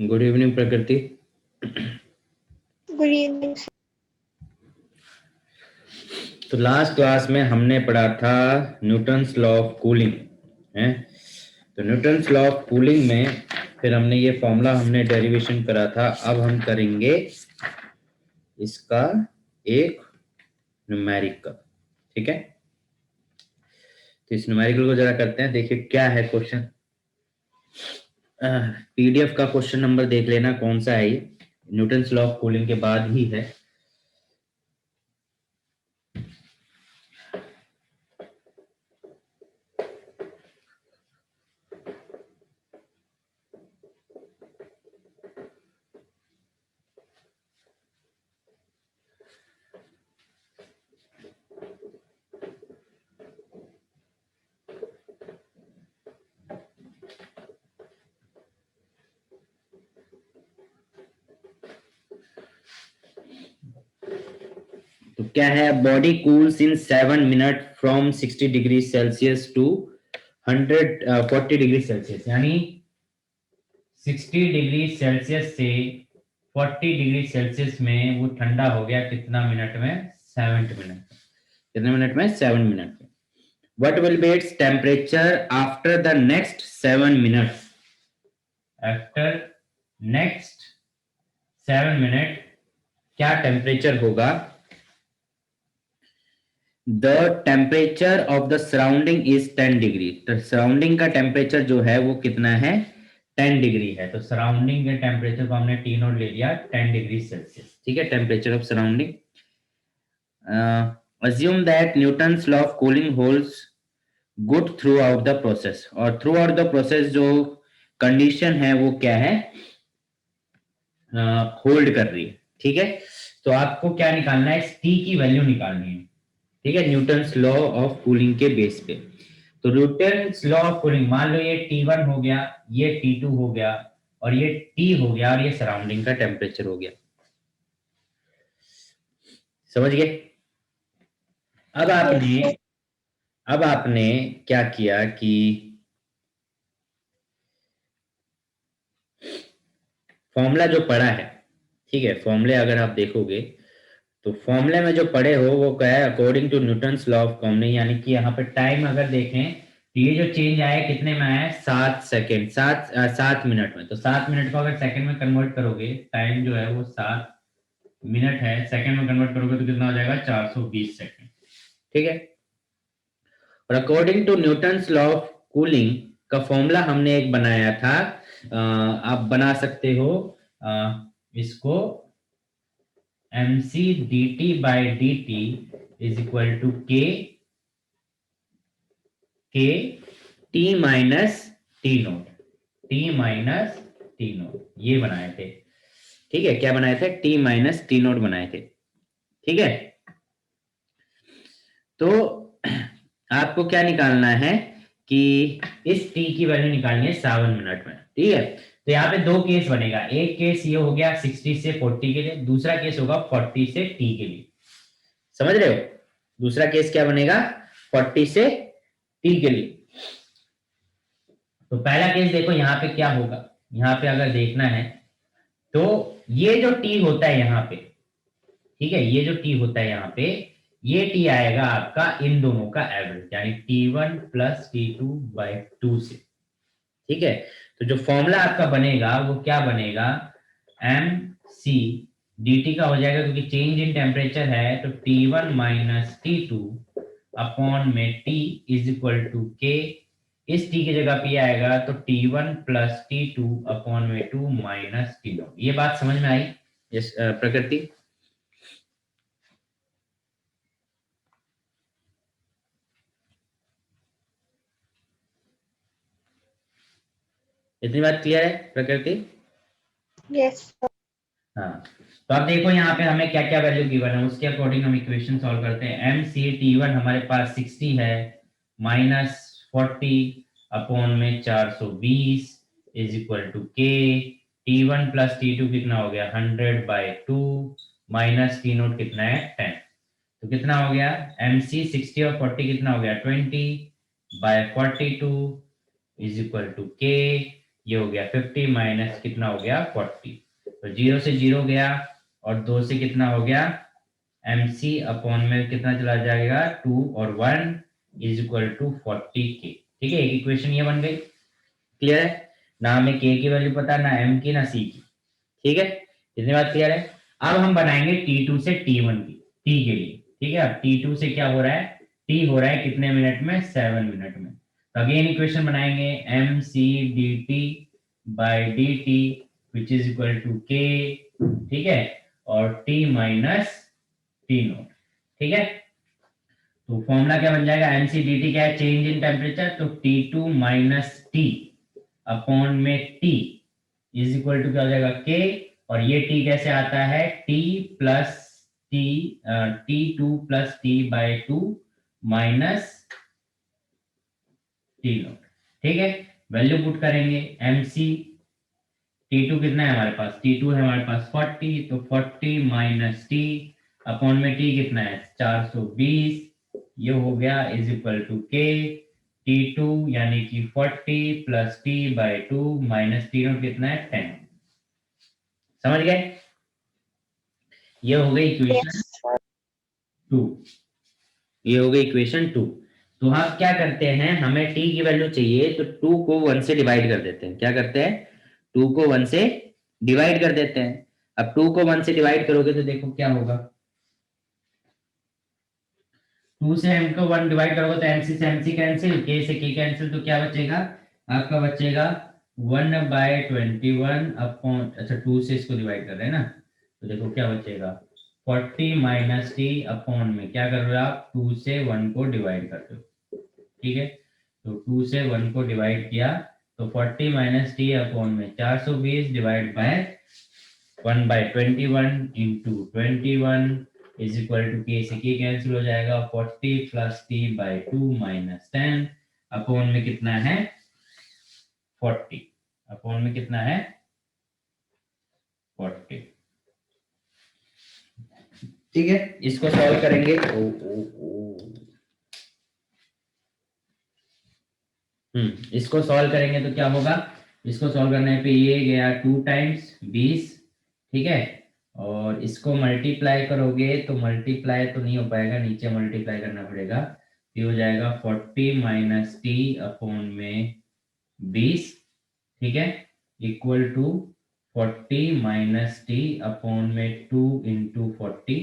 Good evening प्रकृति। Good evening. तो last class में हमने पढ़ा था न्यूटन्स लॉ ऑफ कूलिंग है। तो न्यूटन्स लॉ ऑफ कूलिंग में फिर हमने ये फॉर्मूला हमने डेरिवेशन करा था। अब हम करेंगे इसका एक न्यूमेरिकल। ठीक है, तो इस न्यूमेरिकल को जरा करते हैं। देखिए क्या है क्वेश्चन। पीडीएफ का क्वेश्चन नंबर देख लेना कौन सा है। ये न्यूटन्स लॉ ऑफ कूलिंग के बाद ही है। तो क्या है, body cools in 7 minute from 60 degree Celsius to 140 degree Celsius, यानी 60 डिग्री सेल्सियस से 40 डिग्री सेल्सियस में वो ठंडा हो गया। कितना मिनट में? 7 मिनट। कितने मिनट में? 7 मिनट में। What will be its temperature after the next 7 minutes? After next 7 minute क्या टेम्परेचर होगा? The temperature of the surrounding is 10 degree. तो सराउंडिंग का टेम्परेचर जो है वो कितना है? 10 डिग्री है। तो सराउंडिंग के टेम्परेचर को हमने टी नोट ले लिया 10 डिग्री सेल्सियस। ठीक है, temperature of surrounding. assume that Newton's law of cooling holds good throughout the process। और throughout the process जो कंडीशन है वो क्या है? होल्ड कर रही है। ठीक है, तो आपको क्या निकालना है? इस टी की वैल्यू निकालनी है। ठीक है, न्यूटन्स लॉ ऑफ कूलिंग के बेस पे। तो न्यूटन्स लॉ ऑफ कूलिंग, मान लो ये T1 हो गया, ये T2 हो गया, और ये T हो गया, और ये सराउंडिंग का टेम्परेचर हो गया। समझ गए? अब आपने क्या किया कि फॉर्मूला जो पढ़ा है, ठीक है, फॉर्मूले अगर आप देखोगे तो फॉर्मूले में जो पढ़े हो वो क्या है? According to Newton's law of cooling, यानी कि यहाँ पे टाइम अगर देखें तो ये जो चेंज आया कितने में आया? 7 सेकेंड, 7 मिनट में। तो 7 मिनट को अगर सेकंड में कन्वर्ट करोगे, टाइम जो है वो 7 मिनट है, सेकंड में कन्वर्ट करोगे तो कितना हो जाएगा? 420 सेकंड। ठीक है, और according to Newton's law of cooling का फॉर्मूला हमने एक बनाया था। आप बना सकते हो इसको mc dt by dt is equal to k t minus T note, ये बनाए थे। ठीक है, क्या बनाए थे? t माइनस टी नोट बनाए थे। ठीक है, तो आपको क्या निकालना है कि इस t की वैल्यू निकालनी है 7 मिनट में। ठीक है, तो यहाँ पे दो केस बनेगा। एक केस ये हो गया 60 से 40 के लिए, दूसरा केस होगा 40 से t के लिए। समझ रहे हो? दूसरा केस क्या बनेगा? 40 से t के लिए। तो पहला केस देखो यहाँ पे क्या होगा। यहाँ पे अगर देखना है तो ये जो t होता है यहाँ पे, ठीक है, ये जो t होता है यहाँ पे, ये t आएगा आपका इन दोनों का एवरेज, यानी t1 प्लस t2 बाई 2 से। ठीक है, तो जो फॉर्मूला आपका बनेगा वो क्या बनेगा? mc dt का हो जाएगा, क्योंकि चेंज इन टेम्परेचर है, तो t1 माइनस t2 अपॉन में t is equal to k। इस t की जगह पे आएगा तो t1 प्लस t2 अपॉन में 2 माइनस t नॉट। ये बात समझ में आई? यस प्रकृति? इतनी बात क्लियर है प्रकृति? यस। हाँ, तो अब देखो यहाँ पे हमें क्या क्या वैल्यू गिवन है, उसके अकॉर्डिंग हम इक्वेशन सॉल्व करते हैं। mc हमारे पास 60 है, माइनस 40 अपॉन में 420 is equal to k। t1 plus t2 कितना हो गया? 100 बाई 2 माइनस t नोट कितना है? 10। तो कितना हो गया? mc 60 और 40 कितना हो गया? 20 by 42 is equal to k। ये हो गया 50 माइनस कितना हो गया 40, तो 0 से 0 गया और 2 से कितना हो गया mc अपॉन में कितना चला जाएगा 2 और 1 इज इक्वल टू 40k। ठीक है, एक इक्वेशन ये बन गई। क्लियर है ना, हमें k की वैल्यू पता ना m की ना c की। ठीक है, इतनी बात क्लियर है। अब हम बनाएंगे T2 से T1 की t के लिए। ठीक है, अब T2 से क्या हो रहा है, t हो रहा है कितने मिनट में 7 मिनट में। तो अगेन इक्वेशन बनाएंगे mc dt by dt which is equal to k। ठीक है, और t माइनस t नोट। ठीक है, तो फॉर्मूला क्या बन जाएगा, mc dt क्या है, चेंज इन टेम्परेचर, तो T2 माइनस t अपॉन में t इज इक्वल टू क्या हो जाएगा k, और ये t कैसे आता है t plus t, T2 plus t by 2 minus t naught. ठीक है, वैल्यू पुट करेंगे mc, T2 कितना है हमारे पास, T2 है हमारे पास 40, तो 40 माइनस t अपॉन में t कितना है 420, ये हो गया is equal to k T2 यानी कि 40 plus t by 2 minus t naught कितना है 10। समझ गए, ये हो गई इक्वेशन Yes, sir. 2। ये हो गई इक्वेशन 2। तो हम क्या करते हैं, हमें t की वैल्यू चाहिए तो 2 को 1 से डिवाइड कर देते हैं। क्या करते हैं, 2 को 1 से डिवाइड कर देते हैं। अब 2 को 1 से डिवाइड करोगे तो देखो क्या होगा, 2 से m को 1 डिवाइड करोगे तो mc से mc कैंसिल, k से k कैंसिल, तो क्या बचेगा आपका, बचेगा 1/21 अपॉन, अच्छा 2 से इसको डिवाइड कर रहे हैं ना, तो देखो क्या बचेगा 40 माइनस टी अपॉन में क्या कर रहे हो आप, 2 से 1 को डिवाइड करते हो। ठीक है, तो 2 से 1 को डिवाइड किया तो 40 माइनस टी अपॉन में 420 divide by 1/21 into 21 is equal to K से के कैंसिल हो जाएगा, 40 plus T by 2 minus 10 upon में कितना है 40, अपॉन में कितना है 40। ठीक है, इसको सॉल्व करेंगे। इसको सॉल्व करेंगे तो क्या होगा, इसको सॉल्व करने पे ये गया 2 टाइम्स 20। ठीक है, और इसको मल्टीप्लाई करोगे तो मल्टीप्लाई तो नहीं हो पाएगा, नीचे मल्टीप्लाई करना पड़ेगा, ये हो जाएगा 40 माइनस टी अपॉन में 20। ठीक है, equal to 40 minus T upon में 2 इंटू 40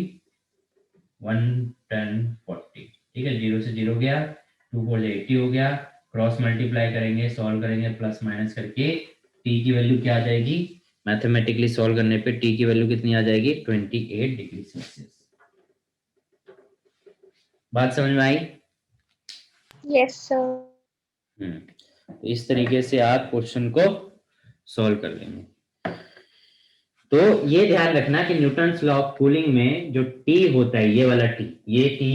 110 40। ठीक है, 0 से 0 गया, 2 4 80 हो गया, क्रॉस मल्टीप्लाई करेंगे, सॉल्व करेंगे प्लस माइनस करके, टी की वैल्यू क्या आ जाएगी, मैथमेटिकली सॉल्व करने पे टी की वैल्यू कितनी आ जाएगी 28 डिग्री सेल्सियस। बात समझ में आई? Yes, sir. तो इस तरीके से आप क्वेश्चन को सॉल्व कर लेंगे। तो ये ध्यान रखना कि न्यूटन्स लॉ ऑफ कूलिंग में जो टी होता है, ये वाला टी, ये टी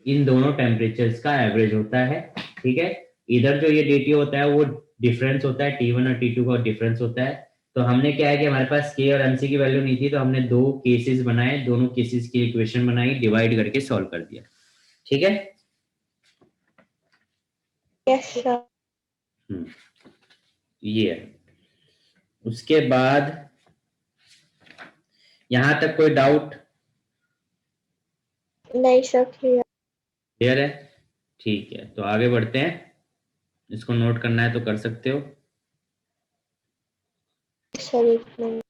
इन दोनों टेम्परेचर्स का एवरेज होता है। ठीक है, इधर जो ये dt होता है वो डिफरेंस होता है, T1 और T2 का डिफरेंस होता है। तो हमने क्या है कि हमारे पास k और mc की वैल्यू नहीं थी, तो हमने दो केसेस बनाए, दोनों केसेस की इक्वेशन बनाई, डिवाइड करके सॉल्व कर दिया। ठीक है, Yes, sir. ये है। उसके बाद यहां तक कोई डाउट? नहीं sir, clear. क्लियर है? ठीक है, तो आगे बढ़ते हैं, इसको नोट करना है तो कर सकते हो। Sir, एक मिनट.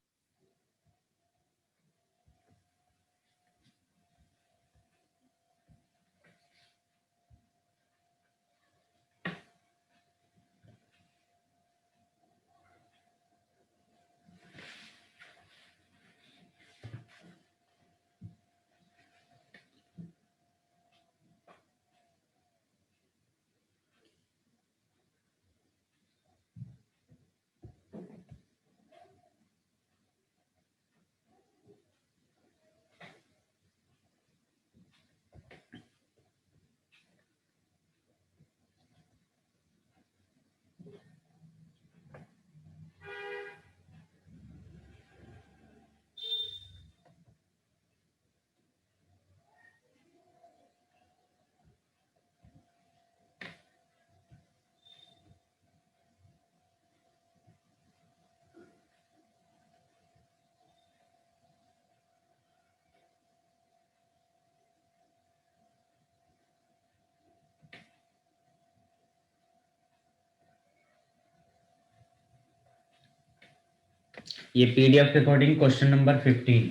ये पीडीएफ के according question number 15।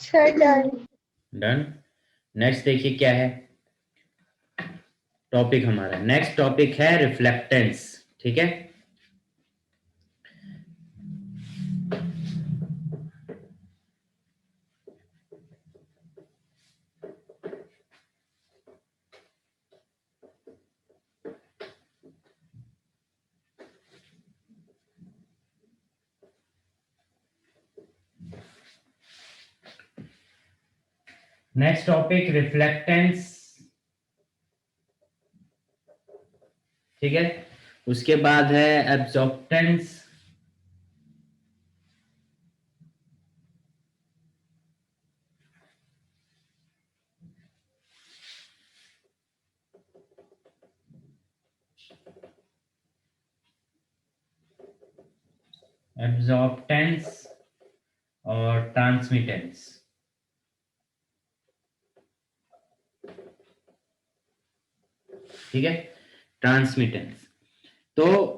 Sir done. Done. Next देखिए क्या है टॉपिक हमारा। नेक्स्ट टॉपिक है रिफ्लेक्टेंस। ठीक है, नेक्स्ट टॉपिक रिफ्लेक्टेंस। ठीक है, उसके बाद है एब्जॉर्प्टेंस। एब्जॉर्प्टेंस और ट्रांसमिटेंस। ठीक है, ट्रांसमिटेंस। तो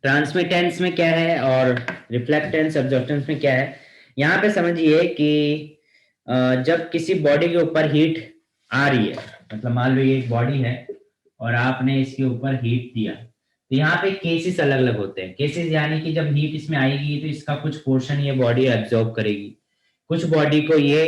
ट्रांसमिटेंस में क्या है और रिफ्लेक्टेंस एब्जॉर्प्टेंस में क्या है, यहाँ पे समझिए कि जब किसी बॉडी के ऊपर हीट आ रही है, मतलब मान लो ये एक बॉडी है और आपने इसके ऊपर हीट दिया, तो यहाँ पे केसेस अलग अलग होते हैं। केसेस यानी कि जब हीट इसमें आएगी तो इसका कुछ पोर्शन ये बॉडी एब्जॉर्ब करेगी, कुछ बॉडी को ये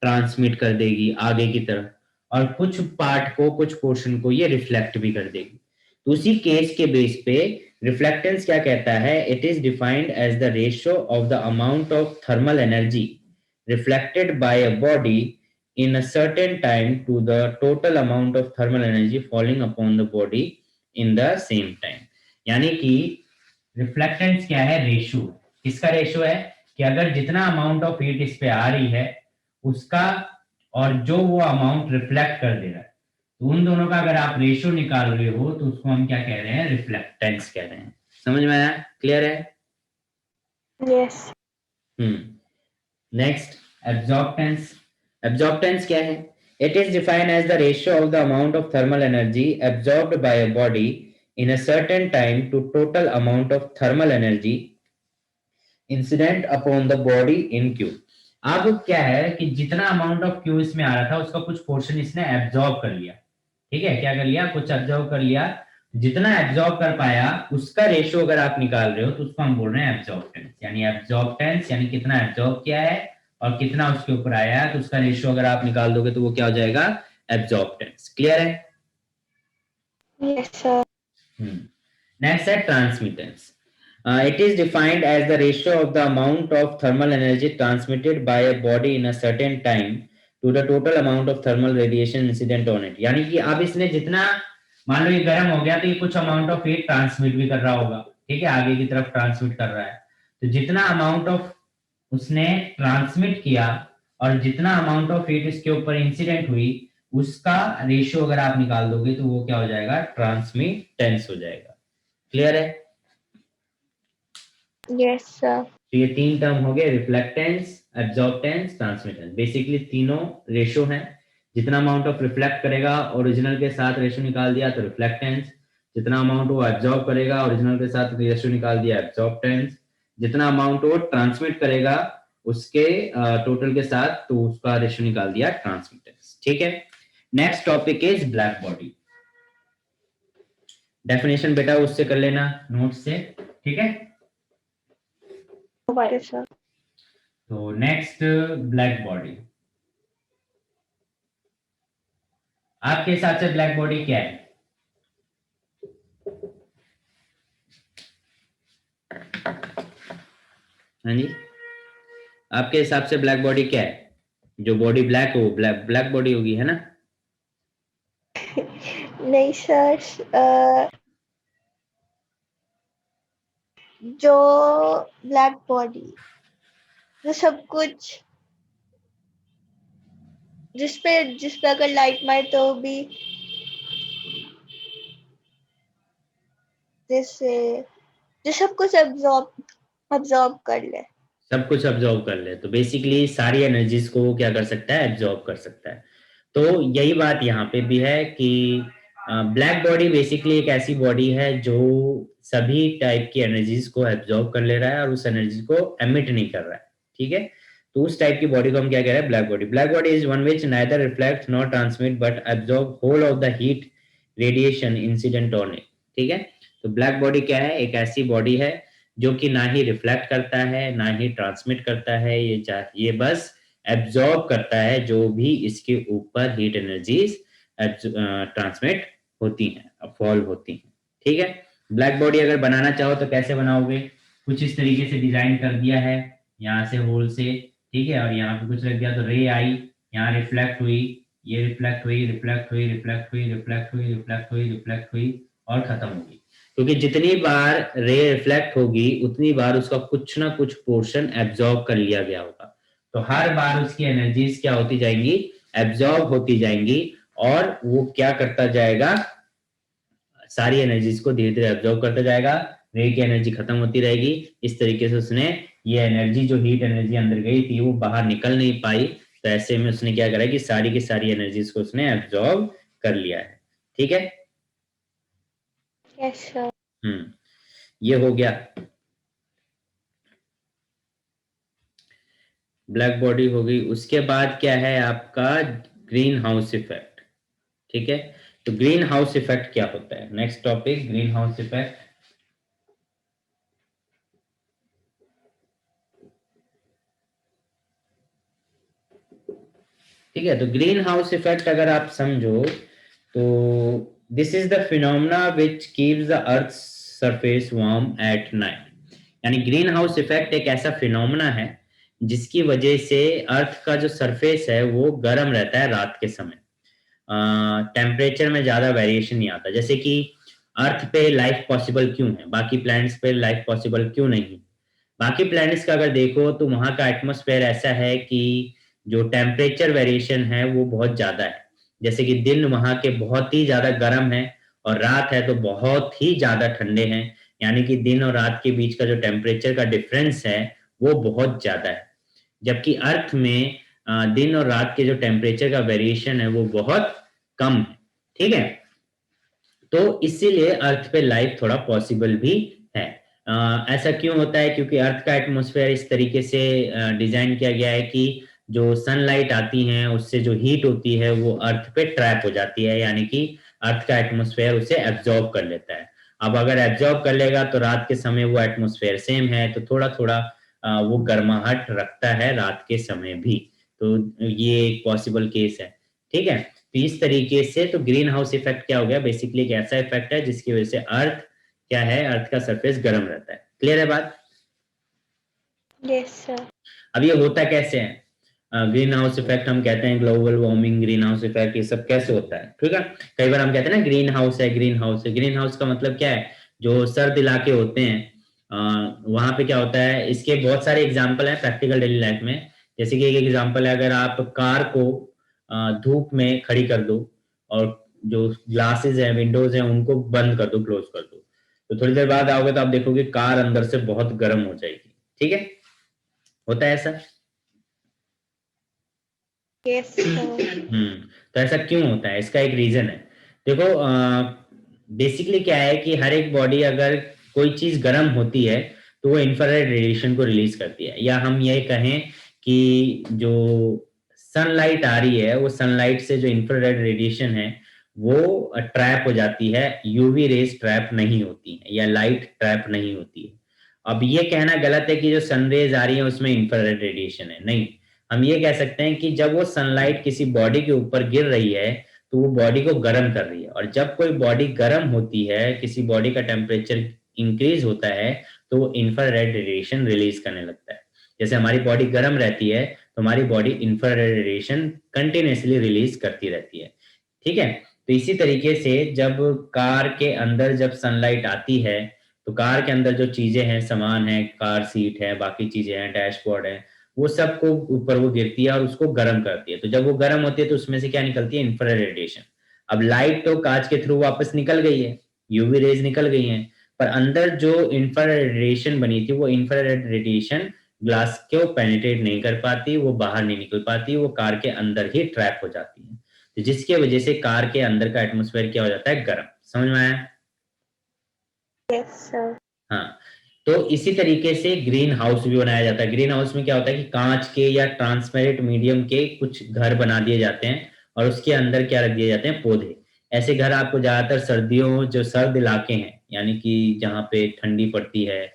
ट्रांसमिट कर देगी आगे की तरफ, और कुछ पार्ट को, कुछ पोर्शन को ये रिफ्लेक्ट भी कर देगी। तो उसी केस के बेस पे रिफ्लेक्टेंस क्या कहता है, it is defined as the ratio of the amount of thermal energy reflected by a body in a certain time to the total amount of thermal energy falling upon the body in the same time। यानी कि reflectance क्या है, ratio. किसका ratio है कि अगर जितना amount of heat इस पे आ रही है उसका, और जो वो अमाउंट रिफ्लेक्ट कर दे रहा है, तो उन दोनों का अगर आप रेशियो निकाल रहे हो तो उसको हम क्या कह रहे हैं, रिफ्लेक्टेंस कह रहे हैं। समझ में आया, क्लियर है? यस। नेक्स्ट एब्जॉर्प्टेंस। एब्जॉर्प्टेंस क्या है, it is defined as the ratio of the amount of thermal energy absorbed by a body in a certain time to total amount of thermal energy incident upon the body in Q। अब क्या है कि जितना amount of Q इसमें आ रहा था उसका कुछ पोर्शन इसने एब्जॉर्ब कर लिया। ठीक है, क्या कर लिया, कुछ एब्जॉर्ब कर लिया। जितना एब्जॉर्ब कर पाया उसका रेशियो अगर आप निकाल रहे हो तो उसको हम बोल रहे हैं एब्जॉर्प्टेंस। यानी एब्जॉर्प्टेंस यानी कितना एब्जॉर्ब किया है और कितना उसके ऊपर आया है, तो उसका रेशियो अगर आप निकाल दोगे तो वो क्या हो जाएगा, एब्जॉर्प्टेंस। क्लियर है? Yes sir. Next है transmittance. It is defined as the ratio of the amount of thermal energy transmitted by a body in a certain time to the total amount of thermal radiation incident on it। यानी कि अब इसने जितना, मान लो ये गर्म हो गया तो ये कुछ अमाउंट ऑफ हीट ट्रांसमिट भी कर रहा होगा। ठीक है, आगे की तरफ ट्रांसमिट कर रहा है, तो जितना अमाउंट ऑफ उसने ट्रांसमिट किया और जितना अमाउंट ऑफ हीट इसके ऊपर इंसिडेंट हुई उसका रेशियो अगर आप निकाल दोगे तो वो क्या हो जाएगा, ट्रांसमिटेंस हो जाएगा। क्लियर है? Yes sir. तो ये तीन टर्म हो गए, रिफ्लेक्टेंस, एब्जॉर्प्टेंस, ट्रांसमिटेंस। बेसिकली तीनों रेशियो हैं। जितना अमाउंट ऑफ रिफ्लेक्ट करेगा ओरिजिनल के साथ रेशियो निकाल दिया तो रिफ्लेक्टेंस, जितना अमाउंट वो एब्जॉर्ब करेगा ओरिजिनल के साथ रेशियो निकाल दिया एब्जॉर्प्टेंस, जितना अमाउंट वो ट्रांसमिट करेगा उसके टोटल के साथ तो उसका रेशियो निकाल दिया ट्रांसमिटेंस। ठीक है, next topic is black body. Definition बेटा उससे कर लेना नोट से, ठीक है? सर। तो नेक्स्ट ब्लैक बॉडी, आपके हिसाब से ब्लैक बॉडी क्या है? हाँ जी, आपके हिसाब से ब्लैक बॉडी क्या है? जो बॉडी ब्लैक हो ब्लैक बॉडी होगी, है ना? नहीं सर, जो ब्लैक बॉडी, जो सब कुछ जिसपे अगर लाइट मारे तो भी जैसे जो सब कुछ अब्सॉर्ब कर ले, सब कुछ अब्जॉर्ब कर ले, तो बेसिकली सारी एनर्जीज को वो क्या कर सकता है, एब्जॉर्ब कर सकता है। तो यही बात यहाँ पे भी है कि ब्लैक बॉडी बेसिकली एक ऐसी बॉडी है जो सभी टाइप की एनर्जीज को एब्जॉर्ब कर ले रहा है और उस एनर्जी को एमिट नहीं कर रहा है, ठीक है। तो उस टाइप की बॉडी को हम क्या कह रहे हैं, black body. Black body is one which neither reflect not transmit but absorb whole of the heat radiation incident on it, ठीक है। तो ब्लैक बॉडी क्या है, एक ऐसी बॉडी है जो कि ना ही रिफ्लेक्ट करता है ना ही ट्रांसमिट करता है, ये बस एब्जॉर्ब करता है जो भी इसके ऊपर हीट एनर्जीज ट्रांसमिट होती हैं, फॉल होती हैं, ठीक है। ब्लैक बॉडी अगर बनाना चाहो तो कैसे बनाओगे, कुछ इस तरीके से डिजाइन कर दिया है यहाँ से होल से, ठीक है, और यहाँ पे कुछ रख दिया तो रे आई, यहाँ रिफ्लेक्ट हुई, ये रिफ्लेक्ट हुई, रिफ्लेक्ट हुई, रिफ्लेक्ट हुई, रिफ्लेक्ट हुई, रिफ्लेक्ट हुई, रिफ्लेक्ट हुई और खत्म होगी। क्योंकि जितनी बार रे रिफ्लेक्ट होगी उतनी बार उसका कुछ ना कुछ पोर्शन एब्जॉर्ब कर लिया गया होगा, तो हर बार उसकी एनर्जीज क्या होती जाएंगी, एब्जॉर्ब होती जाएंगी, और वो क्या करता जाएगा, सारी एनर्जीज को धीरे धीरे एब्जॉर्ब करता जाएगा, रे की एनर्जी खत्म होती रहेगी। इस तरीके से उसने ये एनर्जी जो हीट एनर्जी अंदर गई थी वो बाहर निकल नहीं पाई, तो ऐसे में उसने क्या करा कि सारी की सारी एनर्जीज को उसने एब्जॉर्ब कर लिया है, ठीक है। Yes sir. ये हो गया ब्लैक बॉडी हो गई। उसके बाद क्या है आपका ग्रीन हाउस इफेक्ट, ठीक है। तो ग्रीन हाउस इफेक्ट क्या होता है, next topic green house effect. ठीक है, तो ग्रीन हाउस इफेक्ट अगर आप समझो तो this is the phenomena which keeps the earth surface warm at night. यानी ग्रीन हाउस इफेक्ट एक ऐसा फिनोमेना है जिसकी वजह से अर्थ का जो सरफेस है वो गर्म रहता है रात के समय, टेम्परेचर में ज्यादा वेरिएशन नहीं आता। जैसे कि अर्थ पे लाइफ पॉसिबल क्यों है, बाकी प्लैनेट्स पे लाइफ पॉसिबल क्यों नहीं। बाकी प्लैनेट्स का अगर देखो तो वहां का एटमॉस्फेयर ऐसा है कि जो टेम्परेचर वेरिएशन है वो बहुत ज्यादा है। जैसे कि दिन वहां के बहुत ही ज्यादा गर्म है और रात है तो बहुत ही ज्यादा ठंडे हैं, यानी कि दिन और रात के बीच का जो टेम्परेचर का डिफरेंस है वो बहुत ज्यादा है। जबकि अर्थ में दिन और रात के जो टेम्परेचर का वेरिएशन है वो बहुत कम है, ठीक है। तो इसीलिए अर्थ पे लाइफ थोड़ा पॉसिबल भी है। ऐसा क्यों होता है, क्योंकि अर्थ का एटमॉस्फेयर इस तरीके से डिजाइन किया गया है कि जो सनलाइट आती है उससे जो हीट होती है वो अर्थ पे ट्रैप हो जाती है, यानी कि अर्थ का एटमॉस्फेयर उसे एब्जॉर्ब कर लेता है। अब अगर एब्जॉर्ब कर लेगा तो रात के समय वो एटमॉस्फेयर सेम है तो थोड़ा थोड़ा वो गर्माहट रखता है रात के समय भी, तो ये एक पॉसिबल केस है, ठीक है। तो इस तरीके से तो ग्रीन हाउस इफेक्ट क्या हो गया, बेसिकली एक ऐसा इफेक्ट है जिसकी वजह से अर्थ क्या है, अर्थ का सरफेस गर्म रहता है। क्लियर है बात? Yes sir. अब ये होता कैसे है, ग्रीन हाउस इफेक्ट हम कहते हैं, global warming, green house effect, ये सब कैसे होता है, ठीक है। कई बार हम कहते हैं ना ग्रीन हाउस है, ग्रीन हाउस है। ग्रीन हाउस का मतलब क्या है, जो सर्द इलाके होते हैं वहां पे क्या होता है, इसके बहुत सारे एग्जाम्पल हैं प्रैक्टिकल डेली लाइफ में। जैसे कि एक एग्जाम्पल है, अगर आप कार को धूप में खड़ी कर दो और जो ग्लासेस हैं, विंडोज हैं, उनको बंद कर दो, क्लोज कर दो, तो थोड़ी देर बाद आओगे तो आप देखोगे कार अंदर से बहुत गर्म हो जाएगी, ठीक है। होता है ऐसा? Yes sir. तो ऐसा क्यों होता है, इसका एक रीजन है। देखो बेसिकली क्या है कि हर एक बॉडी अगर कोई चीज गर्म होती है तो वो इंफ्रारेड रेडिएशन को रिलीज करती है, या हम ये कहें कि जो सनलाइट आ रही है वो सनलाइट से जो इंफ्रारेड रेडिएशन है वो ट्रैप हो जाती है, यूवी रेज ट्रैप नहीं होती है या लाइट ट्रैप नहीं होती है। अब ये कहना गलत है कि जो सनरेज आ रही है उसमें इंफ्रारेड रेडिएशन है, नहीं। हम ये कह सकते हैं कि जब वो सनलाइट किसी बॉडी के ऊपर गिर रही है तो वो बॉडी को गर्म कर रही है, और जब कोई बॉडी गर्म होती है, किसी बॉडी का टेम्परेचर इंक्रीज होता है तो वो इंफ्रारेड रेडिएशन रिलीज करने लगता है। जैसे हमारी बॉडी गर्म रहती है तो हमारी body infrared radiation continuously release करती रहती है, ठीक है। तो इसी तरीके से जब कार के अंदर जब सनलाइट आती है तो कार के अंदर जो चीजें हैं, सामान है, कार सीट है, बाकी चीजें हैं, डैशबोर्ड है, वो सबको ऊपर वो गिरती है और उसको गर्म करती है। तो जब वो गर्म होती है तो उसमें से क्या निकलती है, इंफ्रारेड रेडिएशन। अब लाइट तो कांच के थ्रू वापस निकल गई है, यूवी रेज निकल गई हैं, पर अंदर जो इंफ्रारेड रेडिएशन बनी थी वो इंफ्रारेड रेडिएशन ग्लास को पेनिट्रेट नहीं कर पाती, वो बाहर नहीं निकल पाती, वो कार के अंदर ही ट्रैप हो जाती है। तो जिसके वजह से कार के अंदर का एटमॉस्फेयर क्या हो जाता है, गर्म। समझ में आया? Yes sir. हाँ, तो इसी तरीके से ग्रीन हाउस भी बनाया जाता है। ग्रीन हाउस में क्या होता है कि कांच के या ट्रांसपेरेंट मीडियम के कुछ घर बना दिए जाते हैं और उसके अंदर क्या रख दिए जाते हैं, पौधे। ऐसे घर आपको ज्यादातर सर्दियों, जो सर्द इलाके हैं यानी कि जहाँ पे ठंडी पड़ती है,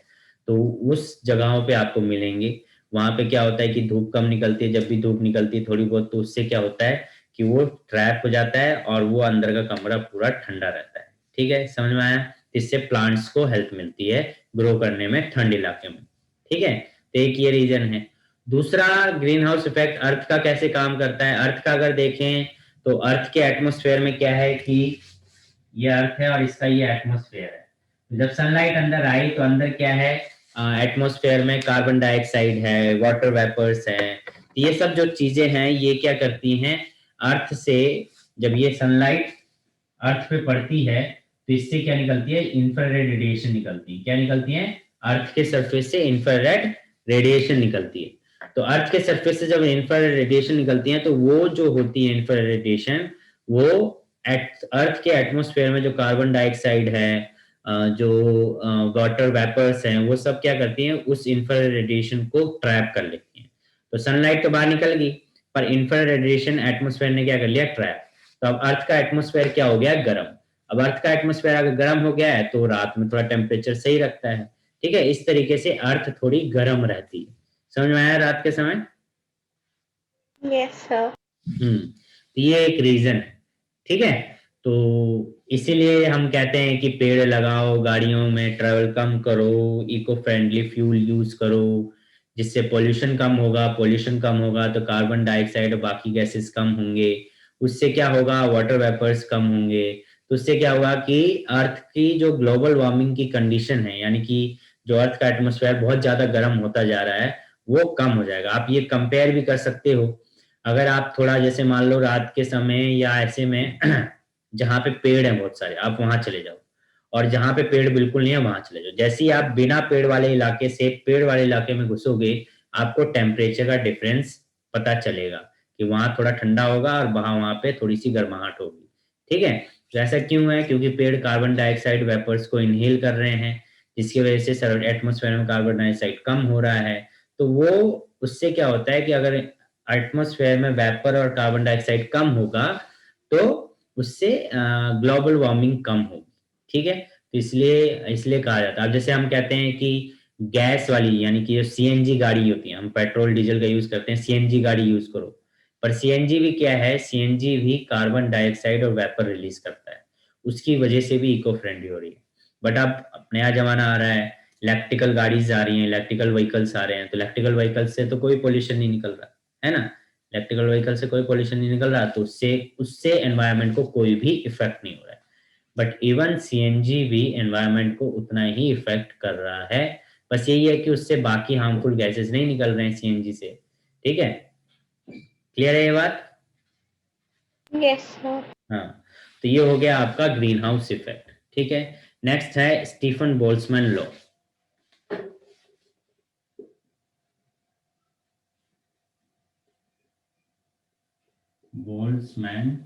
तो उस जगहों पे आपको मिलेंगे। वहां पे क्या होता है कि धूप कम निकलती है, जब भी धूप निकलती है थोड़ी बहुत, तो उससे क्या होता है कि वो ट्रैप हो जाता है और वो अंदर का कमरा पूरा ठंडा रहता है। ठीक है, समझ में आया? इससे प्लांट्स को हेल्प मिलती है ग्रो करने में ठंड इलाके में। ठीक है, तो एक ये रीजन है। दूसरा, ग्रीन हाउस इफेक्ट अर्थ का कैसे काम करता है। अर्थ का अगर देखें तो अर्थ के एटमॉस्फेयर में क्या है कि ये अर्थ है और इसका ये एटमॉस्फेयर है। जब सनलाइट अंदर आई तो अंदर क्या है, एटमॉस्फेयर में कार्बन डाइऑक्साइड है, वाटर वेपर्स है। ये सब जो चीजें हैं ये क्या करती हैं, अर्थ से जब ये सनलाइट अर्थ पे पड़ती है तो इससे क्या निकलती है, इंफ्रारेड रेडिएशन निकलती है। क्या निकलती है, अर्थ के सरफेस से इंफ्रारेड रेडिएशन निकलती है। तो अर्थ के सरफेस से जब इंफ्रारेड रेडिएशन निकलती है तो वो जो होती है इंफ्रारेड रेडिएशन, वो अर्थ के एटमॉस्फेयर में जो कार्बन डाइऑक्साइड है, जो वाटर वेपर्स हैं, वो सब क्या करती हैं, उस इंफ्रारेड रेडिएशन को ट्रैप कर लेती हैं। तो सनलाइट तो बाहर निकल गई, पर इंफ्रारेड रेडिएशन एटमॉस्फेयर ने क्या कर लिया, ट्रैप। तो अब अर्थ का एटमॉस्फेयर क्या हो गया, गर्म। अब अर्थ का एटमॉस्फेयर अगर गर्म हो गया है तो रात में थोड़ा टेम्परेचर सही रखता है। ठीक है, इस तरीके से अर्थ थोड़ी गर्म रहती है। समझ में आया रात के समय? Yes sir. तो ये एक रीजन है। ठीक है, तो इसीलिए हम कहते हैं कि पेड़ लगाओ, गाड़ियों में ट्रेवल कम करो, इको फ्रेंडली फ्यूल यूज करो, जिससे पोल्यूशन कम होगा। पोल्यूशन कम होगा तो कार्बन डाइऑक्साइड और बाकी गैसेस कम होंगे। उससे क्या होगा, वाटर वेपर्स कम होंगे। तो उससे क्या होगा कि अर्थ की जो ग्लोबल वार्मिंग की कंडीशन है, यानी कि जो अर्थ का एटमॉस्फेयर बहुत ज्यादा गर्म होता जा रहा है, वो कम हो जाएगा। आप ये कंपेयर भी कर सकते हो। अगर आप थोड़ा जैसे मान लो रात के समय या ऐसे में जहाँ पे पेड़ हैं बहुत सारे, आप वहां चले जाओ, और जहाँ पे पेड़ बिल्कुल नहीं है वहां चले जाओ। जैसे ही आप बिना पेड़ वाले इलाके से पेड़ वाले इलाके में घुसोगे, आपको टेम्परेचर का डिफरेंस पता चलेगा कि वहां थोड़ा ठंडा होगा और वहां पे थोड़ी सी गर्माहट होगी। ठीक है, तो ऐसा क्यों है, क्योंकि पेड़ कार्बन डाइऑक्साइड वेपर्स को इनहेल कर रहे हैं, जिसकी वजह से एटमोस्फेयर में कार्बन डाइऑक्साइड कम हो रहा है। तो वो उससे क्या होता है कि अगर एटमॉस्फेयर में वेपर और कार्बन डाइऑक्साइड कम होगा तो उससे ग्लोबल वार्मिंग कम होगी। ठीक है, तो इसलिए इसलिए कहा जाता है। अब जैसे हम कहते हैं कि गैस वाली, यानी कि जो सीएनजी गाड़ी होती है, हम पेट्रोल डीजल का यूज करते हैं, सीएनजी गाड़ी यूज करो। पर सीएनजी भी क्या है, सीएनजी भी कार्बन डाइऑक्साइड और वेपर रिलीज करता है, उसकी वजह से भी इको फ्रेंडली हो रही है। बट अब नया जमाना आ रहा है, इलेक्ट्रिकल गाड़ीज आ रही हैं, इलेक्ट्रिकल व्हीकल्स आ रहे हैं, तो इलेक्ट्रिकल व्हीकल से तो कोई पोल्यूशन नहीं निकल रहा है ना। इलेक्ट्रिकल व्हीकल से कोई पोल्यूशन नहीं निकल रहा, तो उससे उससे एनवायरनमेंट को कोई भी इफेक्ट नहीं हो रहा है। बट इवन सीएनजी भी एनवायरनमेंट को उतना ही इफेक्ट कर रहा है। बस यही है कि उससे बाकी हार्मफुल गैसेस नहीं निकल रहे हैं सीएनजी से। ठीक है, क्लियर है ये बात? Yes sir. हाँ, तो ये हो गया आपका ग्रीन हाउस इफेक्ट। ठीक है, नेक्स्ट है Stefan Boltzmann law. Boltzmann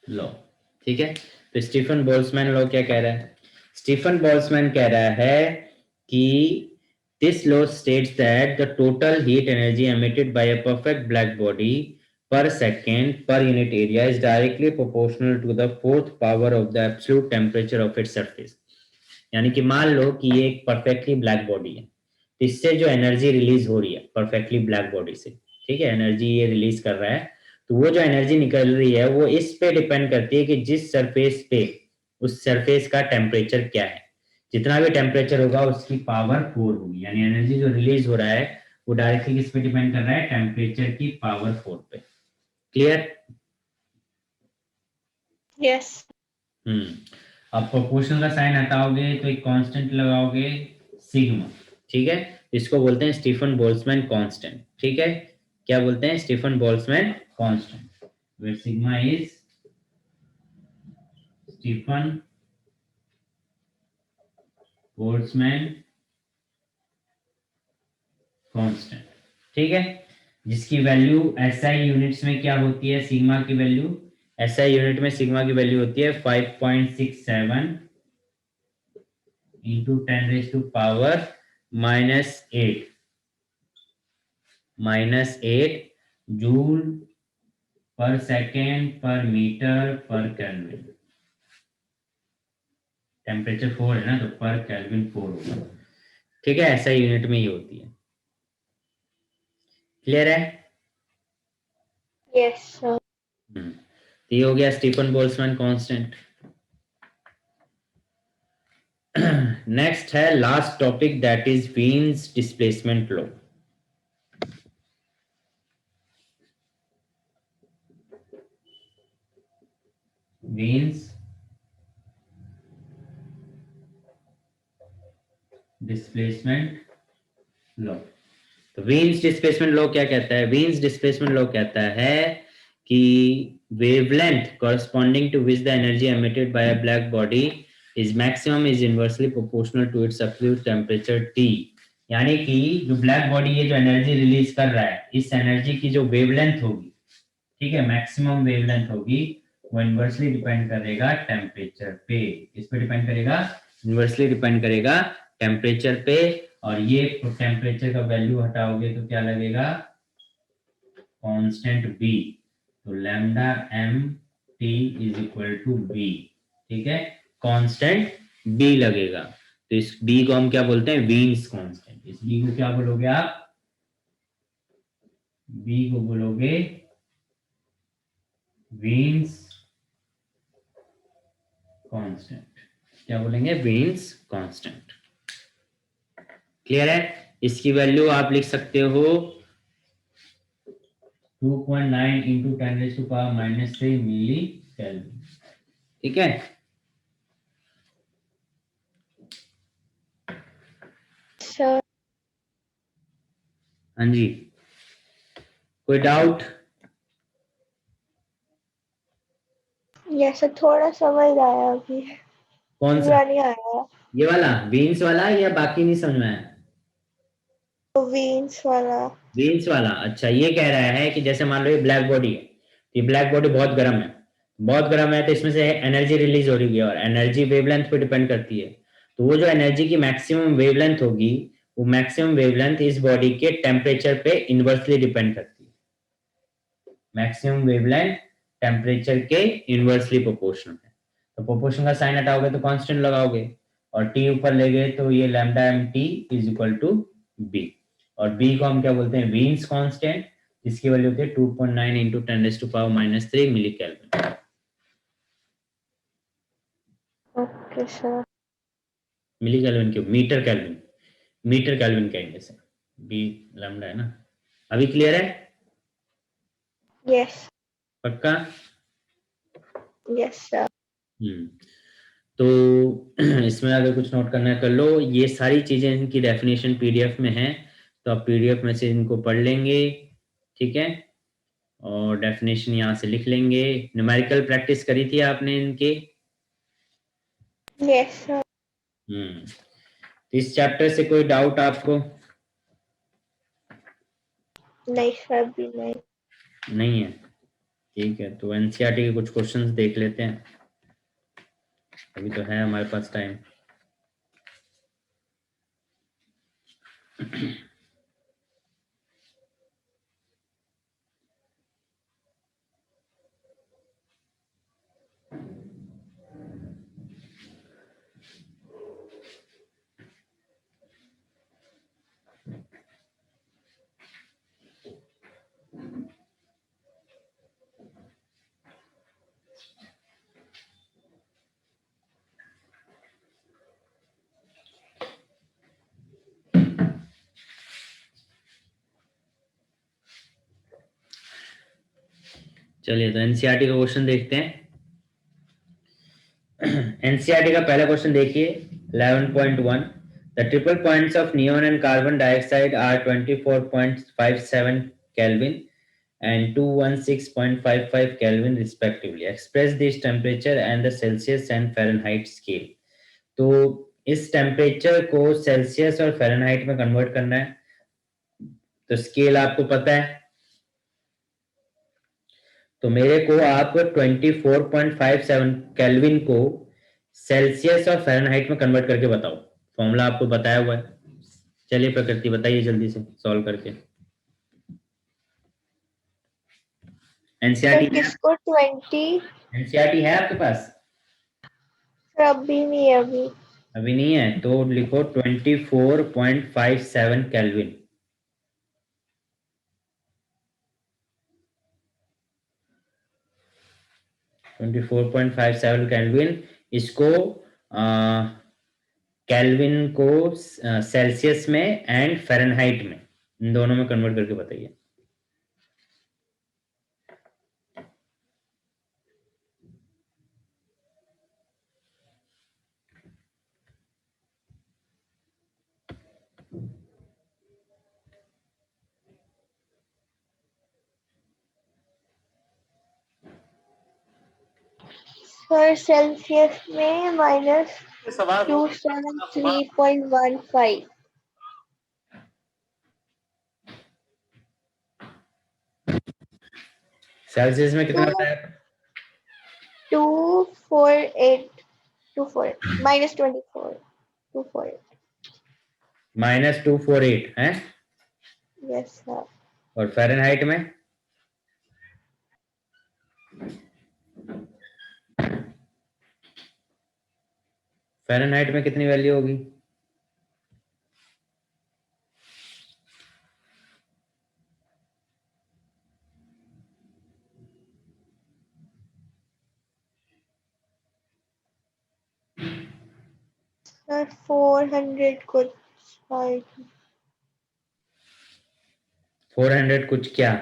law. ठीक है, तो स्टीफन बोल्ट्जमैन लॉ क्या कह रहा है, स्टीफन बोल्ट्जमैन कह रहा है कि this law states that the total heat energy emitted by a perfect black body per second per unit area is directly proportional to the fourth power of the absolute temperature of its surface। यानी कि मान लो कि ये एक perfectly black body है, तो इससे जो एनर्जी रिलीज हो रही है परफेक्टली ब्लैक बॉडी से, ठीक है, एनर्जी ये रिलीज कर रहा है, तो वो जो एनर्जी निकल रही है वो इस पे डिपेंड करती है कि जिस सरफेस पे, उस सरफेस का टेम्परेचर क्या है। जितना भी टेम्परेचर होगा उसकी पावर 4 होगी, यानी एनर्जी जो रिलीज हो रहा है वो डायरेक्टली किस पे डिपेंड कर रहा है, टेम्परेचर की पावर 4 पे। क्लियर? यस। अब प्रोपोर्शनल का साइन हटाओगे तो एक कांस्टेंट लगाओगे, सिग्मा। ठीक है, इसको बोलते हैं स्टीफन बोल्ट्जमैन कांस्टेंट। ठीक है, क्या बोलते हैं, Stefan Boltzmann constant, where sigma is Stefan Boltzmann constant. ठीक है, जिसकी वैल्यू एसआई यूनिट्स में क्या होती है, सिग्मा की वैल्यू, एसआई यूनिट में सिग्मा की वैल्यू होती है 5.67 इंटू 10⁻⁻8 -8 जूल पर सेकेंड पर मीटर पर केल्विन। टेम्परेचर 4 है ना, तो पर केल्विन 4 होगा। ठीक है, ऐसा यूनिट में ही होती है। क्लियर है? Yes sir. तो ये हो गया स्टीफन बोल्ट्जमैन कांस्टेंट। नेक्स्ट है last topic, that is Wien's displacement law. Wien's displacement law. तो वीन्स डिस्प्लेसमेंट लॉ क्या कहता है? वीन्स डिस्प्लेसमेंट लॉ कहता है कि wavelength corresponding to which the energy emitted by a black body is maximum is inversely proportional to its absolute temperature T। यानी कि जो ब्लैक बॉडी ये जो एनर्जी रिलीज कर रहा है, इस एनर्जी की जो वेवलेंथ होगी, ठीक है, मैक्सिमम वेवलेंथ होगी, वो इनवर्सली डिपेंड करेगा टेम्परेचर पे। किस पे डिपेंड करेगा? इनवर्सली डिपेंड करेगा टेम्परेचर पे। और ये टेम्परेचर का वैल्यू हटाओगे तो क्या लगेगा? Constant B. तो lambda M T is equal to B. ठीक है, कांस्टेंट बी लगेगा। तो इस बी को हम क्या बोलते हैं? वीन्स कांस्टेंट। इस बी को क्या बोलोगे आप? बी को बोलोगे वीन्स कांस्टेंट। क्या बोलेंगे? वीन्स कांस्टेंट। क्लियर है? इसकी वैल्यू आप लिख सकते हो 2.9 इंटू 10⁻³ मिली केल्विन। ठीक है, सर हाँ जी, कोई डाउट? यस सर, थोड़ा समझ आया अभी, कौन सा? पूरा नहीं आया। ये वाला वीन्स वाला या बाकी नहीं समझ में आया? तो वीन्स वाला। वीन्स वाला, अच्छा। ये कह रहा है कि जैसे मान लो ये ब्लैक बॉडी है, ये ब्लैक बॉडी बहुत गर्म है, बहुत गर्म है, तो इसमें से एनर्जी रिलीज हो रही है, और एनर्जी वेवलेंथ पे डिपेंड करती है। तो वो जो एनर्जी की मैक्सिमम वेवलेंथ होगी, वो मैक्सिमम वेवलेंथ इस बॉडी के टेम्परेचर पे इनवर्सली डिपेंड करती है। मैक्सिमम वेवलेंथ टेम्परेचर के इनवर्सली प्रोपोर्शनल है। तो प्रोपोर्शन का साइन हटाओगे तो कांस्टेंट लगाओगे, और टी ऊपर ले गए तो ये lambda M T is equal to b. और बी को हम क्या बोलते हैं? वीन्स कांस्टेंट, जिसकी वैल्यू होती है 2.9 into 10⁻³ milli kelvin. Okay sir. Milli kelvin क्यों? मीटर केल्विन, मीटर केल्विन कहेंगे सर। बी लैम्डा है ना। अभी क्लियर है? यस। पक्का? Yes sir. तो इसमें अगर कुछ नोट करना है कर लो। ये सारी चीजें इनकी डेफिनेशन पीडीएफ में है, तो आप पीडीएफ में से इनको पढ़ लेंगे। ठीक है, और डेफिनेशन यहाँ से लिख लेंगे। न्यूमेरिकल प्रैक्टिस करी थी आपने इनके? Yes sir. इस चैप्टर से कोई डाउट आपको? नहीं सर, भी नहीं। नहीं है? ठीक है, तो एनसीईआरटी के कुछ क्वेश्चंस देख लेते हैं, अभी तो है हमारे पास टाइम। चलिए, तो एनसीईआरटी का क्वेश्चन देखते हैं। एनसीईआरटी का पहला क्वेश्चन देखिए, 11.1। The triple points of neon and carbon dioxide are 24.57 kelvin and 216.55 Kelvin respectively. Express this temperature and the Celsius and Fahrenheit scale. तो इस टेम्परेचर को सेल्सियस और फ़ारेनहाइट में कन्वर्ट करना है। तो स्केल आपको पता है, तो मेरे को आप 24.57 केल्विन को सेल्सियस और फ़ारेनहाइट में कन्वर्ट करके बताओ। फॉर्मूला आपको बताया हुआ है। चलिए प्रकृति बताइए जल्दी से सॉल्व करके। एनसीईआरटी सर है? किसको 20? एनसीईआरटी है आपके पास? सर अभी नहीं है अभी। अभी नहीं है तो लिखो 24.57 केल्विन। Twenty 4.57 kelvin. इसको केल्विन को सेल्सियस में एंड फ़ारेनहाइट में, इन दोनों में कन्वर्ट करके बताइए। सर सेल्सियस में -273.15। सेल्सियस में कितना टू बताया? 248 24 -24 248। -248 है। Yes sir. और फ़ारेनहाइट में? फ़ारेनहाइट में कितनी वैल्यू होगी? सर 400 कुछ आएगी। 400 कुछ क्या?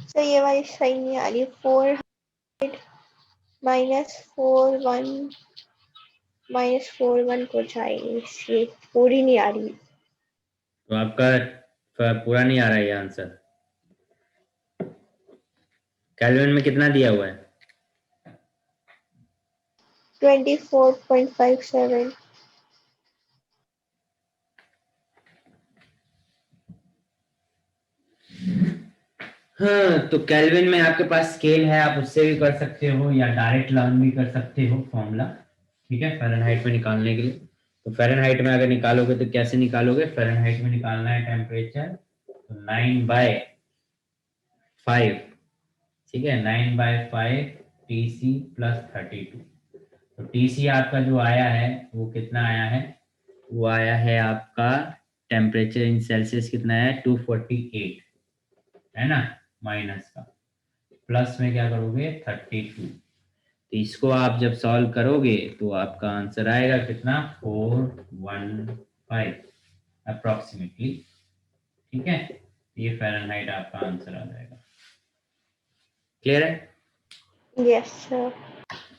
सर ये वाली सही नहीं आ रही। 400 -41 -41 कुछ आएगी, ये पूरी नहीं आ रही। तो आपका पूरा नहीं आ रहा है ये आंसर। केल्विन में कितना दिया हुआ है? 24.57। हाँ, तो केल्विन में आपके पास स्केल है, आप उससे भी कर सकते हो या डायरेक्ट लर्न भी कर सकते हो फॉर्मूला। ठीक है, फ़ारेनहाइट में निकालने के लिए। तो फ़ारेनहाइट में अगर निकालोगे तो कैसे निकालोगे? फ़ारेनहाइट में निकालना है टेम्परेचर, तो 9/5, ठीक है, 9/5 TC + 32। तो TC आपका जो आया है वो कितना आया है? वो आया है आपका टेम्परेचर इन सेल्सियस कितना है? 248 है ना, माइनस का, प्लस में क्या करोगे? 32। तो इसको आप जब सॉल्व करोगे तो आपका आंसर आएगा कितना? 415 अप्रोक्सीमेटली। ठीक है, ये फ़ारेनहाइट आपका आंसर आ जाएगा। क्लियर है? Yes sir.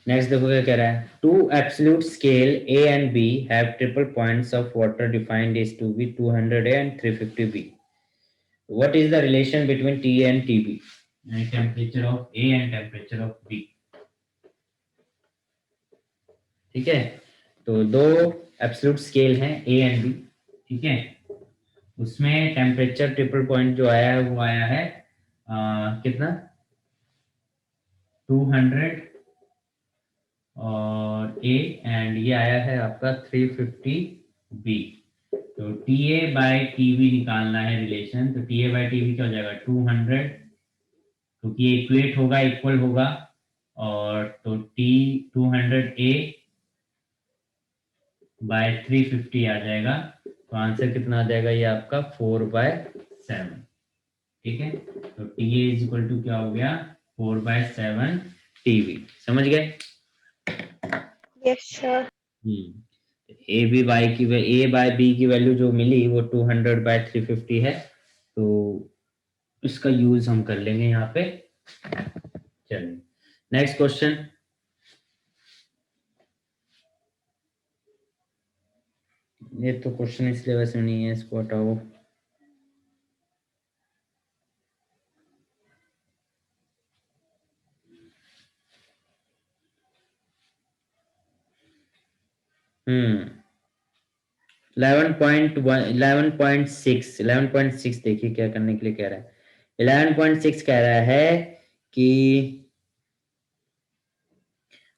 नेक्स्ट देखो क्या कह रहा है। Two absolute scale A and B have triple points of water defined as to be 200 A and 350 B. What is the relation between T A and TB? And temperature of A and temperature of B. ठीक है, तो दो absolute scale हैं ए and B. ठीक है, उसमें temperature triple point जो आया है वो आया है कितना? 200 और ए, एंड ये आया है आपका 350 बी। तो T A by T B निकालना है रिलेशन। तो T A by T B क्या हो जाएगा? 200, क्योंकि इक्वेट होगा, इक्वल होगा, और तो टी 200 A बाय 350 आ जाएगा। तो आंसर कितना आ जाएगा? ये आपका 4/7। ठीक है, तो T A is equal to क्या हो गया? 4/7 टीवी। समझ गए? Yes sir. A B by की ए बाय बी की वैल्यू जो मिली वो 200/350 है, तो इसका यूज हम कर लेंगे यहाँ पे। चलिए नेक्स्ट क्वेश्चन। ये तो क्वेश्चन इस सिलेबस में नहीं है, इसको हटाओ। हम्म 11.1 11.6 देखिए क्या करने के लिए कह रहा है। 11.6 कह रहा है कि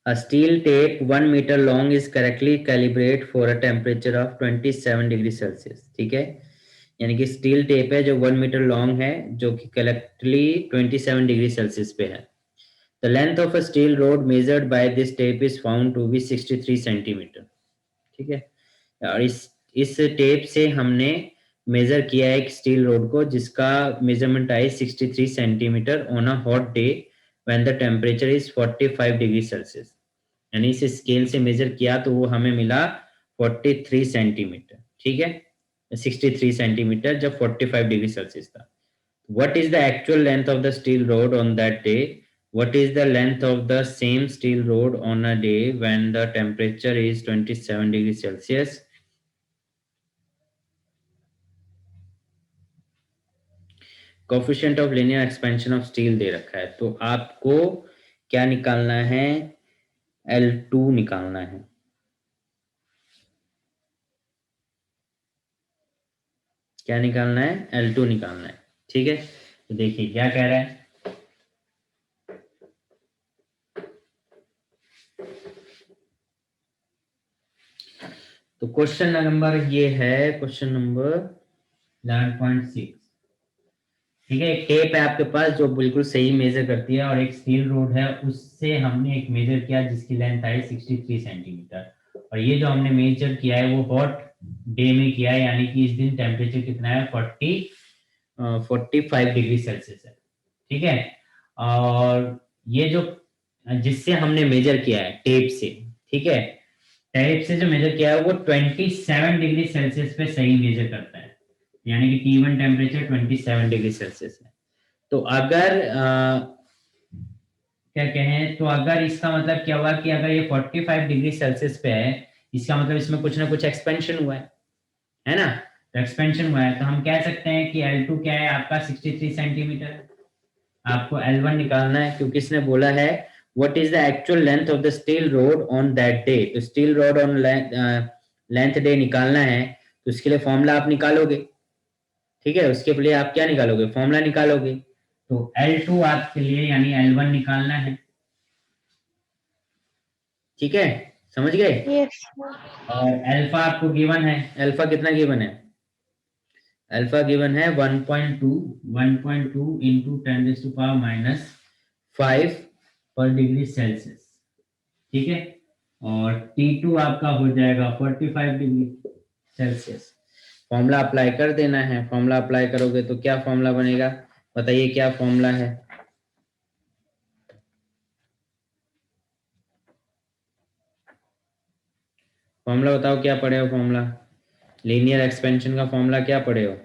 a steel tape 1 meter long is correctly calibrated for a temperature of 27 degree Celsius. ठीक है, यानी कि स्टील टेप है जो 1 मीटर लॉन्ग है, जो कि करेक्टली 27 डिग्री सेल्सियस पे है। The length of a steel rod measured by this tape is found to be 63 centimetre. ठीक है, और इस टेप से हमने मेजर किया है एक स्टील रोड को जिसका measurement I 63 centimetre on a hot day when the temperature is 45 degree Celsius. यानी इस स्केल से मेजर किया तो वो हमें मिला 43 सेंटीमीटर। ठीक है, 63 सेंटीमीटर जब 45 डिग्री सेल्सियस था। What is the actual length of the steel rod on that day? What is the length of the same steel rod on a day when the temperature is 27 degree Celsius? Coefficient of linear expansion of steel दे रखा है, तो आपको क्या निकालना है? L2 निकालना है। क्या निकालना है? L2 निकालना है। ठीक है, तो देखिए क्या कह रहा है। तो क्वेश्चन नंबर ये है, क्वेश्चन नंबर 11.6। ठीक है, एक टेप है आपके पास जो बिल्कुल सही मेजर करती है, और एक स्टील रोड है, उससे हमने एक मेजर किया जिसकी लेंथ आई 63 सेंटीमीटर। और ये जो हमने मेजर किया है वो हॉट डे में किया है, यानी कि इस दिन टेम्परेचर कितना है 45 डिग्री सेल्सियस है। ठीक है, और ये जो जिससे हमने मेजर किया है टेप से, ठीक है, टेप से जो मेजर किया है वो 27 डिग्री सेल्सियस पे सही मेजर करता है, यानी कि T1 टेम्परेचर 27 डिग्री सेल्सियस है। तो अगर क्या कहें, तो अगर इसका मतलब क्या हुआ कि अगर ये 45 डिग्री सेल्सियस पे है, इसका मतलब इसमें कुछ ना कुछ एक्सपेंशन हुआ है ना? तो एक्सपेंशन हुआ है तो हम कह सकते हैं कि L2 क्या है आपका 63 सेंटीमीटर। आपको L1 निकालना है क्योंकि इसने बोला है what is the actual length of the steel rod on that day. तो steel rod on length day निकालना है, तो इसके लिए फॉर्मूला आप निकालोगे। ठीक है, उसके लिए आप क्या निकालोगे? फॉर्मूला निकालोगे। तो L2 आपके लिए यानी L1 निकालना है। ठीक है, समझ गए? यस और अल्फा आपको गिवन है। अल्फा कितना गिवन है? अल्फा गिवन है 1.2 into 10⁻⁻5 पर डिग्री सेल्सियस। ठीक है, और T2 आपका हो जाएगा 45 डिग्री सेल्सियस। फॉर्मूला अप्लाई कर देना है। फॉर्मूला अप्लाई करोगे तो क्या फॉर्मूला बनेगा? बताइए क्या फॉर्मूला है? फॉर्मूला बताओ, क्या पढ़े हो फॉर्मूला? लीनियर एक्सपेंशन का फॉर्मूला क्या पढ़े हो?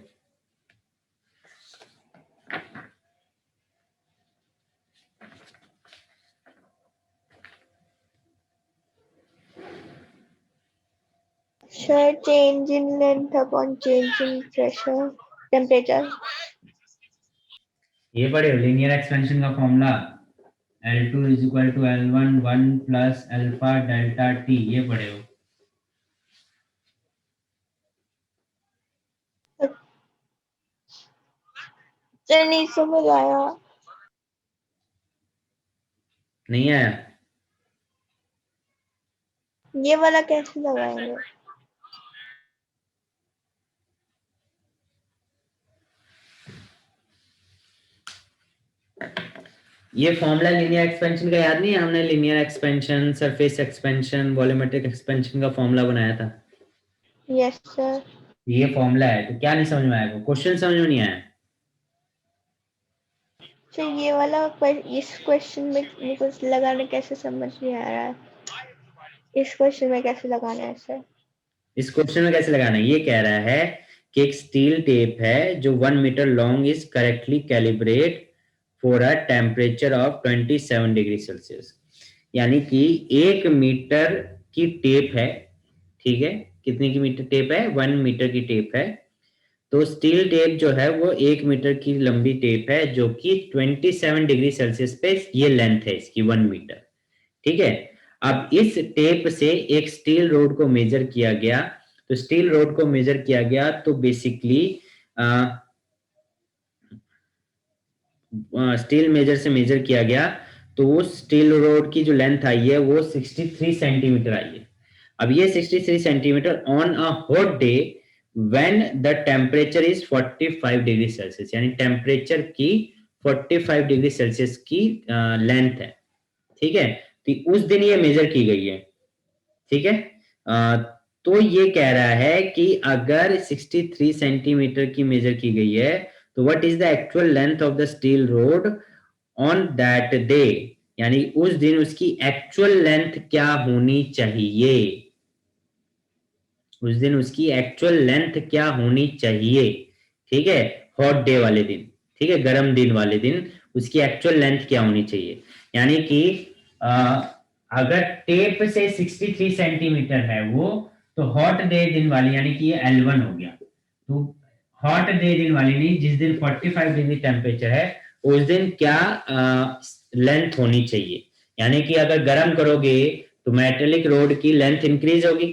sure, change in length upon change in pressure temperature. ये पढ़े हो लीनियर एक्सपेंशन का formula? L2 is equal to L1 1 plus alpha delta T, ये पढ़े हो? सर नहीं समझ आया। नहीं आया? ये वाला कैसे लगाएंगे? ये फॉर्मूला लीनियर एक्सपेंशन का याद नहीं है? हमने linear expansion, surface expansion, volumetric expansion का फॉर्मूला बनाया था। Yes sir. ये फॉर्मूला है, तो क्या नहीं समझ में आएगा? क्वेश्चन समझ में नहीं आया? सर ये वाला इस क्वेश्चन में मेरे को लगाना कैसे समझ नहीं आ रहा है। इस क्वेश्चन में कैसे लगाना है सर? इस क्वेश्चन में कैसे लगाना है? ये कह रहा है कि एक स्टील टेप है जो 1 metre long is correctly calibrate for a temperature of 27 degree Celsius. यानी कि 1 मीटर की टेप है, ठीक है, कितने की मीटर टेप है? 1 मीटर की टेप है। तो स्टील टेप जो है वो 1 मीटर की लंबी टेप है, जो कि 27 डिग्री सेल्सियस पे ये लेंथ है इसकी 1 मीटर। ठीक है। अब इस टेप से एक स्टील रोड को मेजर किया गया। तो स्टील रोड को मेजर किया गया तो बेसिकली स्टील मेजर से मेजर किया गया, तो वो स्टील रोड की जो लेंथ आई है वो 63 सेंटीमीटर आई है। अब ये 63 centimetre on a hot day when the temperature is 45 degree Celsius, यानी टेम्परेचर की 45 डिग्री सेल्सियस की लेंथ है। ठीक है। तो उस दिन ये मेजर की गई है। ठीक है। तो ये कह रहा है कि अगर 63 सेंटीमीटर की मेजर की गई है, तो what is the actual length of the steel rod on that day, यानी उस दिन उसकी एक्चुअल लेंथ क्या होनी चाहिए? उस दिन उसकी एक्चुअल लेंथ क्या होनी चाहिए? ठीक है। हॉट डे वाले दिन, ठीक है, गर्म दिन वाले दिन उसकी एक्चुअल लेंथ क्या होनी चाहिए? यानी कि अगर टेप से 63 सेंटीमीटर है वो, तो हॉट डे दिन वाली यानी कि ये L1 हो गया। तो हॉट डे दिन वाली नहीं, जिस दिन 45 डिग्री टेम्परेचर है उस दिन क्या लेंथ होनी चाहिए? यानी कि अगर गर्म करोगे तो मेटेलिक रोड की लेंथ इंक्रीज होगी।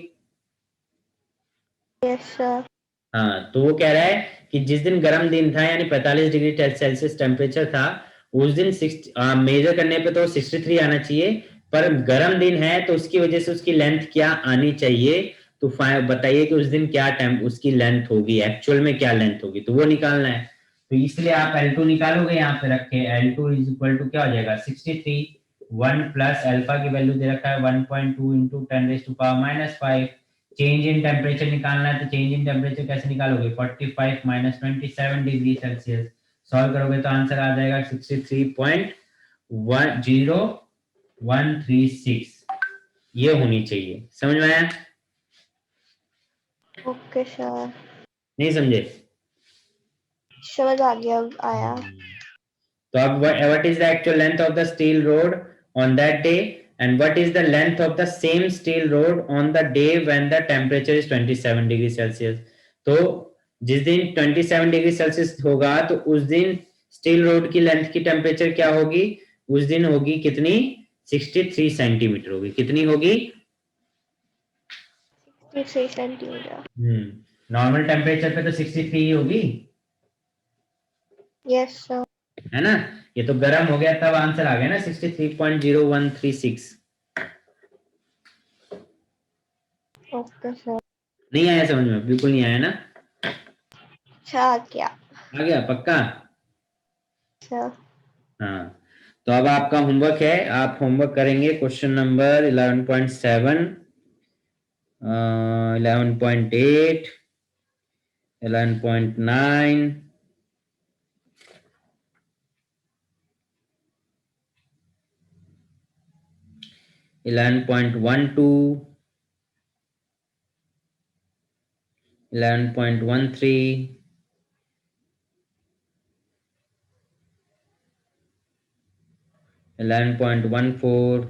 Yes sir. हाँ, तो वो कह रहा है कि जिस दिन गर्म दिन था यानी 45 डिग्री सेल्सियस टेम्परेचर था, उस दिन मेजर करने पे तो 63 आना चाहिए, पर गर्म दिन है तो उसकी वजह से उसकी लेंथ क्या आनी चाहिए? तो बताइए कि उस दिन क्या उसकी लेंथ होगी, एक्चुअल में क्या लेंथ होगी, तो वो निकालना है। तो इसलिए आप L2 निकालोगे, यहाँ पे रखे L2 इज इक्वल टू क्या हो जाएगा 63, 1 प्लस अल्फा की वैल्यू दे रखा है 1.2 इंटू 10⁻⁵। चेंज इन टेम्परेचर निकालना है, तो चेंज इन टेम्परेचर कैसे निकालोगे? 45 माइनस 27 डिग्री सेल्सियस। सॉल्व करोगे तो आंसर आ जाएगा 63.0136। ये होनी चाहिए। समझ में आया? ओके सर, नहीं समझे? समझ आ गया, आया। तो अब what is the actual length of the steel rod on that day, and what is the length of the same steel rod on the day when the temperature is 27 degree Celsius? तो जिस दिन 27 degree Celsius होगा तो उस दिन steel road की length की temperature क्या होगी? उस दिन होगी कितनी? 63 सेंटीमीटर होगी। कितनी होगी? 63 सेंटीमीटर। नॉर्मल टेम्परेचर पे तो 63 ही होगी, यस सर। है ना? ये तो गर्म हो गया तब आंसर आ गया ना 63.0136। Okay sir. नहीं आया समझ में? बिल्कुल नहीं आया ना? अच्छा, आ गया आ गया पक्का? सर। हाँ, तो अब आपका होमवर्क है, आप होमवर्क करेंगे क्वेश्चन नंबर 11.7, 11.8, 11.9, 11.12, 11.13, 11.14,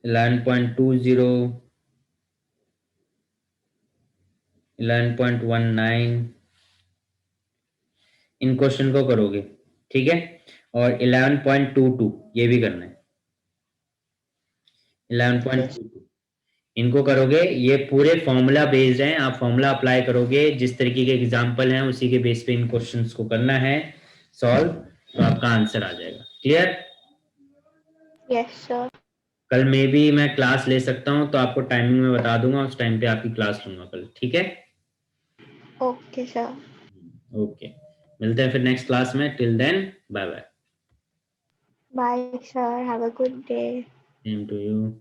11.20, 11.19, इन क्वेश्चन को करोगे। ठीक है। और 11.22 ये भी करना है। 11.22 इनको करोगे। ये पूरे फॉर्मूला बेस्ड हैं, आप फॉर्मूला अप्लाई करोगे, जिस तरीके के एग्जाम्पल हैं उसी के बेस पे इन क्वेश्चंस को करना है सॉल्व, तो आपका आंसर आ जाएगा। क्लियर? Yes sir. कल में भी मैं क्लास ले सकता हूं, तो आपको टाइमिंग में बता दूंगा, उस टाइम पे आपकी क्लास लूंगा कल। ठीक है? Okay sir. ओके, मिलते हैं फिर नेक्स्ट क्लास में। Till then bye bye. Bye sir, have a good day. Same to you.